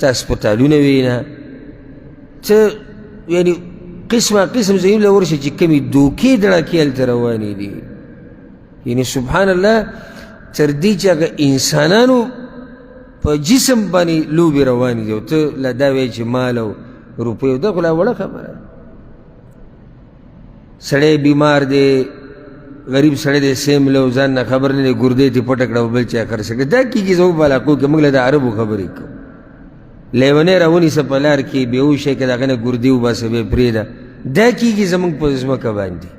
ته هسپتالونه وینا څه یعنې قسمه قسم ځایونه له ورشه چې کمې دوکې دړکې هلته روانې دي یعنې سبحان الله تر دې چې هغه انسانانو په جسم باندې لوبې روانې دي او ته لا دا وایې چې مال او روپیو دا خو لا وړه خبره سړی بیمار دی غریب سړی دی سیم له ځان نه خبر نه دی ګردې تې پټه کړه بل چا خرڅ کړه دا کېږي زموږ په علاقو کې موږ له د عربو خبرې کوو لیونی راونیسه په لار کې بېهوشه یې که د هغه نه ګردې وباسه بیا یې پرېږده دا کېږي زموږ په ځمکه باندې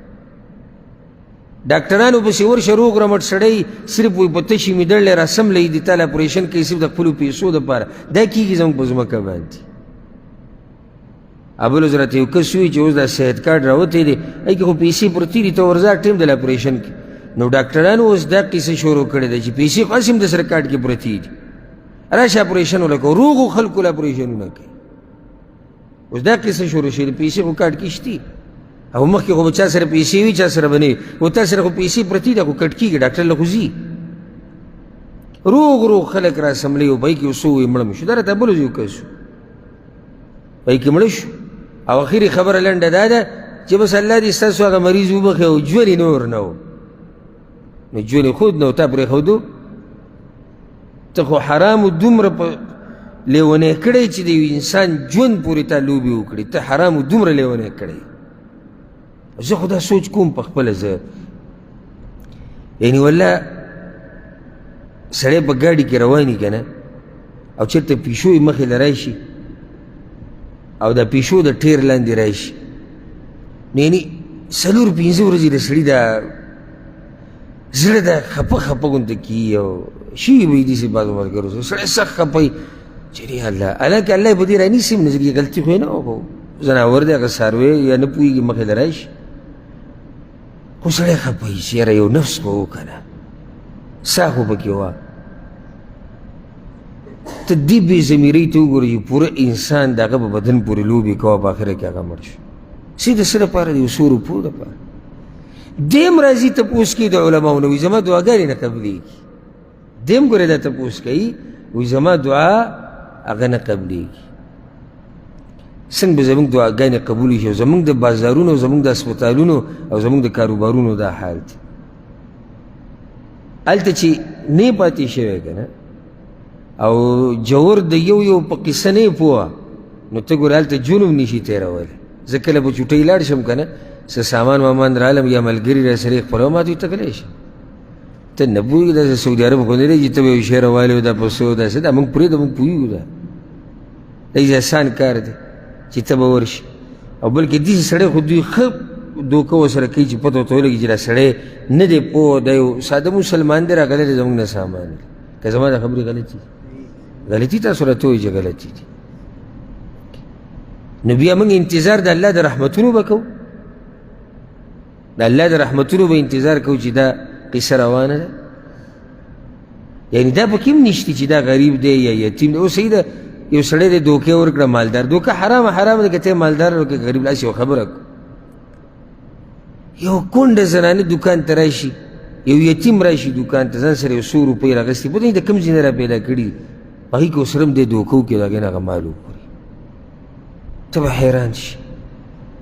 ډاکټرانو پسې ورشه روغ رمټ سړی صرف وایي په تشي مې دړلی راسملی دي تا له اپریشن کوي صرف د خپلو پیسو دپاره دا کېږي زموږ په ځمکه باندې بل ورځ راته یو کس وایي چې اوس دا صحت کارډ راوتی دی هغې کې خو پیسې پرتې دي ته ورځه ټیم د اپریشن کې نو ډاکټرانو اوس دا قصه شروع کړې ده چې پیسې خو هسې هم د سره کارډ کې پرتې دي راشه اپریشن ولکو روغو خلکو له اپریشنونه کوي اوس دا قصه شروع شوې پیسې خو کارډ کې شتي او مخکې خو به چا سره پیسې وي چا سره به نه وي و تا سره خو پیسې پرتې ده خو کټ کېږي ډاکټر له خو ځي روغ روغ خلک را سملی او بهی کې څو وایي مړه مې شو دا راته بل ورځ یو کس بهی کې مړه شو او اخري خبره لنډه دا ده چې بس الله دې ستاسو هغه مریض وبخښي او ژوند یې نور نه و نو ژوند یې خود نه و تا پرېښودو ته خو حرامو دومره په لیونی کړی چې د یو انسان ژوند پورې تا لوبې وکړي ته حرامو دومره لیونی کړی زه خو دا سوچ کوم په خپله زه یعنې والله سړی په ګاډي کې روان وي که نه او چېرته پیشو یې مخې له راشي او دا پیشو د ټیر لاندې راشي نو یعنې 4-5 ورځې د سړي دا زړه دا خپه خپه غونته کېږي او شي به یې داسې بعضو ملګرو سره سړی سخت خپه وي چې الله حالانکه الله یې په دې رانیسي هم نه ځکه غلطي خو یې نه وکړو ځناور دی هغه څاروی یا نه پوهېږي مخې له راشي خو سړی خپه وي چې یاره یو نفس به و که نه ساه خو پکې وه ته دې بې ضمیرۍ ته وګوره چې پوره انسان د هغه په بدن پورې لوبې کوه په آخره کې هغه مړ شو څه د څه لپاره د یو څو روپو دپاره دیم راځي تپوس کوي د علماو نه وایي زما دعاګانې نه قبلېږي دیم ګورې دا تپوس کوي وایي زما دعا هغه نه قبلېږي څنګه به زموږ دعاګانې قبولې شي او زموږ د بازارونو او زموږ د هسپتالونو او زموږ د کاروبارونو دا حال دی هلته چې نه پاتې شوی که نه او جوور د یو یو په قصه نه یې پوهه نو ته ګوره هلته ژوند هم نشي تېرولی زه کله به چوټۍ لاړ شم که نه څه سامان وامان رالم یا ملګري را سره یې خپلوه ما ته وي تکلی شم ته نه پوهېږي داسې سعودي عرب خو نه دی چې ته به یو شی راوالی او دا پسه او داسې دا موږ پرېږده موږ پوهېږو دا داسې اسان کار دی چې ته به ورشي او بلکې داسې سړی خو دوی ښه دوکه ورسره کوي چې پته ورته ولګي چې دا سړی نه دی پوه دا یو ساده مسلمان دی راغلی دی زموږ نه سامان دی که زما دا خبرې غلطي غلطي تاسو راته وایي چې غلطي دي نو بیا موږ انتظار د الله د رحمتونو به کوو د الله د رحمتونو به انتظار کوو چې دا قصه روانه ده یعنې دا پکې هم نشته چې دا غریب دی یا یتیم دی اوس صحیح ده یو سړی دی دوکې ورکړه مالدار دوکه حرامه حرامه ده که ته مالدار او که غریب لاس یو خبره کو یو کونډه زنانه دوکان ته راشي یو یتیم راشي دوکان ته ځان سره یو 100 روپۍ راغستې پوه د کوم ځای نه را پیدا کړي هغې کې اوس هم دی دوکه وکړي د هغې نه هغه مال وخوري ته به حیران شي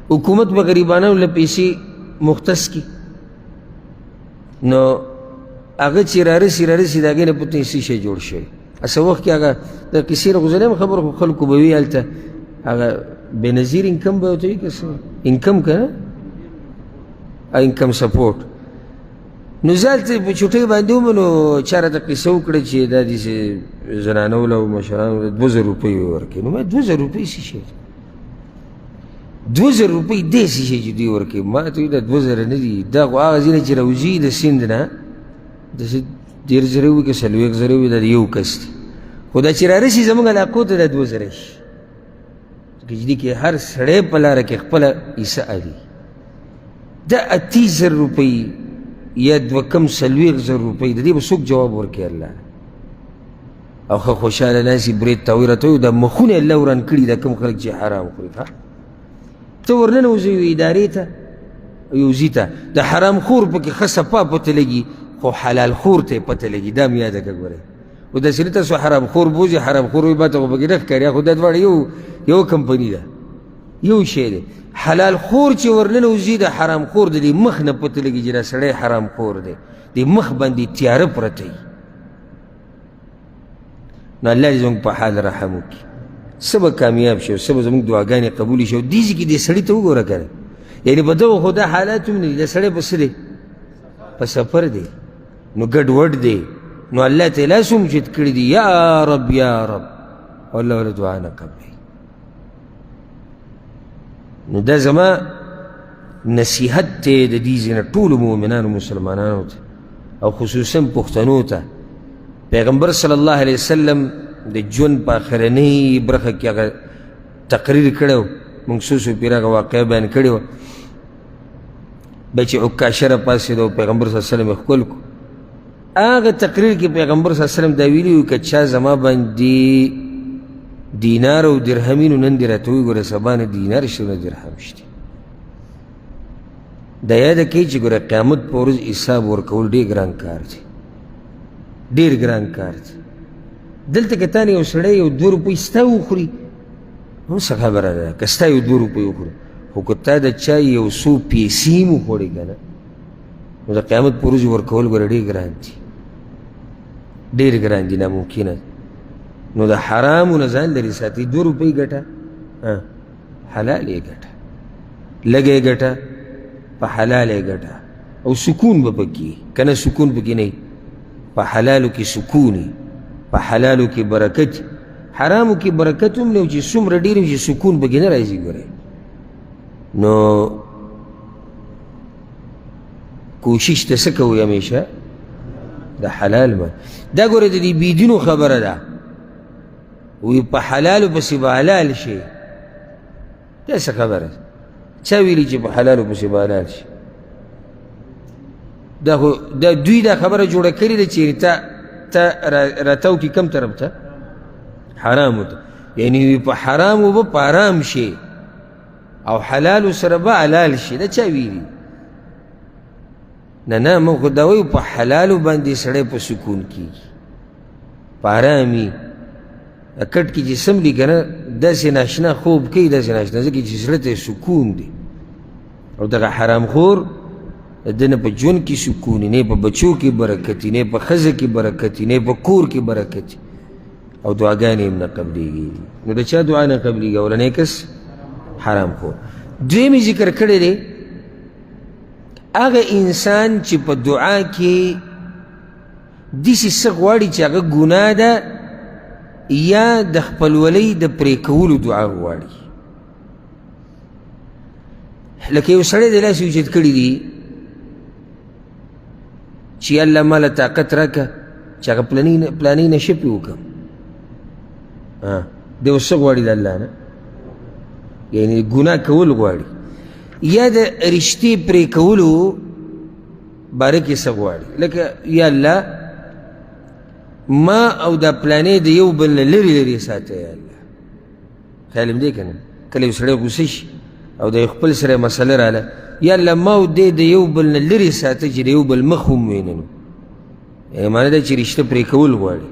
حکومت به غریبانو له پیسې مختص کړي نو هغه چې رارسي د هغې نه پته څه شی جوړ شوی اسه وخت کې هغه د کیسې نه غوځلیم خبر خو خلکو به وي هلته هغه بېنظیر انکم به ورته وي که څه انکم که نه انکم سپورټ نو زه هلته په چوټۍ باندې وم نو چا راته قصه وکړه چې دا داسې زنانو له او مشرانو له 2000 روپۍ ورکوي نو ما 2000 روپۍ څه شی 2000 روپۍ داسې شی چې دوی ورکوي ما ته وایي دا 2000 نه دي دا خو هغه ځینې چې راوځي د سیند نه داسې 10,000 وي که 40,000 وي دا د یو کس دی خو دا چې رارسي زموږ علاقو ته دا 2000 شي ځکه چې دې کې هر سړی په لاره کې خپله حصه الي دا 80,000 روپۍ یا 40,000 روپۍ د دې به څوک جواب ورکوي الله او ښه خوشحاله ناست وي برید ته وایي راته وایي دا مخونه الله وران کړي دا کوم خلک چې حرام خوري ته ورننوځې یو ادارې ته یو ځي ته د حرام خور پکې ښه صفا پته لګي خو حلال خور ته یې پته لګي دا مې یاده کړه ګورئ و داسې نه تاسو حرام خور بوځي حرام خور وایي ماته خو پکې نه ښکاري خو دا دواړه یو کمپني ده یو شی دی حلال خور چې ورننوځي د حرام خور د دې مخ نه پته لګي چې دا سړی حرام خور دی د مخ باندې تیاره پرته وي نو الله دې زموږ په حال رحم وکړي څه به کامیاب شي او څه به زموږ دعاګانې قبولې شي او دې ځای کې دې سړي ته وګوره که نه یعنې په دغه خو دا حالات هم نه دي دا سړی په څه دی په سفر دی نو ګډ وډ دی نو الله ته یې لاس اوچت کړي دي یا رب یا رب او الله ورله دعا نه قبلوي نو دا زما نصیحت دی د دې ځای نه ټولو مؤمنانو مسلمانانو ته او خصوصا پښتنو ته پیغمبر صلی الله علیه وسلم د ژوند په آخرنۍ برخه کې هغه تقریر کړی و موږ څو پیر هغه واقعه بیان کړې وه بیا چې عکاشه راپاڅېد او پیغمبر صلی الله علیه وسلم یې ښکل کړو هغه تقریر کې پیغمبر صلی الله علیه وسلم دا ویلي وو که چا زما باندې دینار او درهمینو نن دې راته وایي ګوره سبا نه دینار شته نه درهم شته دا یاده کوي چې ګوره قیامت په ورځ حساب ورکول ډېر ګران کار دی ډېر ګران کار دی دلته که تا نه یو سړی یو 2 روپۍ ستا وخوري نو څه خبره ده که ستا یو 2 روپۍ وخوري خو که تا د چا یو څو پیسې هم وخوړې که نه نو د قیامت په ورځ ورکول ګوره ډېر ګران دي ډېر ګران دي ناممکنه نو د حرامو نه ځان لرې ساتي 2 روپۍ ګټه حلال یې ګټه لږه یې ګټه په حلال یې ګټه او سکون به پکې که نه سکون پکې نه په حلالو کې سکون په حلالو کې برکت حرامو کې برکت هم نه چې څومره ډېر چې سکون پکې نه راځي ګورئ نو کوشش ته څه کوئ همیشه د حلال باندې دا ګوره د دې بېدینو خبره ده وی په حلالو پسې به حلال شي دا څه خبره چا ویلي چې په حلالو پسې به حلال شي دا خو دا دوی دا خبره جوړه کړې ده چې ته راتاو کې کم طرف ته حرامو ته یعنې وی په حرامو به په حرام شي او حلالو سره به حلال شي دا چا ویلي نه موږ خو دا وایو په حلالو باندې سړی په سکون کېږي په حرامي کټ کې چې سملي که نه داسې ناشنا خوب کوي داسې ناشنا ځکه چې زړه ته سکون دی او دغه حرام خور د ده نه په ژوند کې سکون نه په بچو کې برکت نه په ښځه کې برکت نه په کور کې برکت او دعاګانې هم نه قبلېږي نو د چا دعا نه قبلېږي اولنی کس حرام خور دویم ذکر کړی دی هغه انسان چې په دعا کې داسې څه غواړي چې هغه ګناه ده یا د خپلولۍ د پرې کولو دعا غواړي لکه یو سړی د لاس اوچت کړي دي چې الله ماله طاقت راکړه چې هغه پلانۍ نشه پې وکړم دی اوس څه غواړي د الله نه یعنې ګناه کول غواړي یا د رشتې پرې کولو باره کې څه غواړي لکه یا الله ما او دا پلانې د یو بل نه لرې لرې ساته یا الله خیال هم دی که نه کله یو سړی غوسه شي او د خپل سره مسله راله یا الله ما او دی د یو بل نه لرې ساته چې د یو بل مخ هم ویننو یعنې معنی دا چې رشته پرې کول غواړي